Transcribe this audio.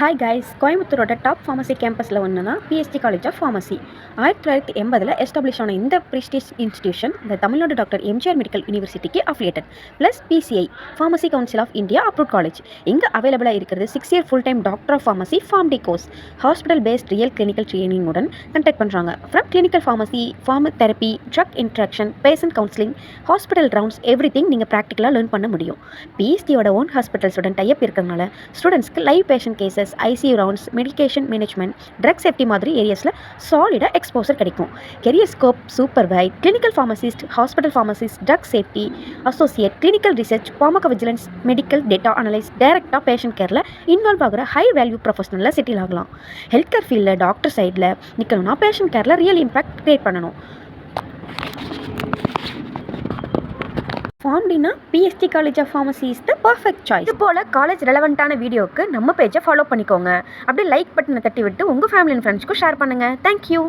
Hi guys, கோயம்புத்தூரோட top pharmacy கேம்பஸில் ஒன்று தான் PST college of pharmacy. 1980 establish ஆன இந்த ப்ரீஸ்டீஜ் இன்ஸ்டிடியூஷன் இந்த தமிழ்நாடு டாக்டர் எம்ஜிஆர் மெடிக்கல் யூனிவர்சிட்டிக்கு affiliated plus PCI pharmacy council of India approve college. இங்கே அவைலபிளாக இருக்கிறது 6 year full time doctor of pharmacy pharm D course. Hospital based real clinical ட்ரைனிங்குடன் conduct பண்ணுறாங்க. From clinical pharmacy, pharma therapy, drug interaction, patient counselling, hospital rounds everything நீங்கள் ப்ராக்டிக்கலாக learn பண்ண முடியும். பிஎஸ்டியோட own ஹாஸ்பிட்டல்ஸுடன் tie up இருக்கிறதுனால ஸ்டூடெண்ட்ஸ்க்கு live patient cases, ICU rounds, medication management, drug safety மாதிரி ஏரியாஸில் சாலிடாக எக்ஸ்போசர் கிடைக்கும். Career scope super wide. Clinical pharmacist, hospital pharmacist, drug safety associate, clinical research, pharmacovigilance, medical data analyse, டைரக்டாக patient கேரில் involve ஆகிற high value ப்ரொஃபஷனலில் settle ஆகலாம். Healthcare ஃபீல்டில் டாக்டர் சைடில் நிற்கணும்னா பேஷண்ட் கேரில் ரியல் இம்பாக்ட் கிரியேட் பண்ணணும். ஃபார்ம்டினா PST college of pharmacy is the perfect choice. இது போல் காலேஜ் ரெலவெண்ட்டான வீடியோவுக்கு நம்ம பேஜை ஃபாலோ பண்ணிக்கோங்க. அப்படியே லைக் பட்டனை தட்டி விட்டு உங்கள் ஃபேமிலி அண்ட் ஃப்ரெண்ட்ஸ்க்கும் ஷேர் பண்ணுங்கள். தேங்க்யூ.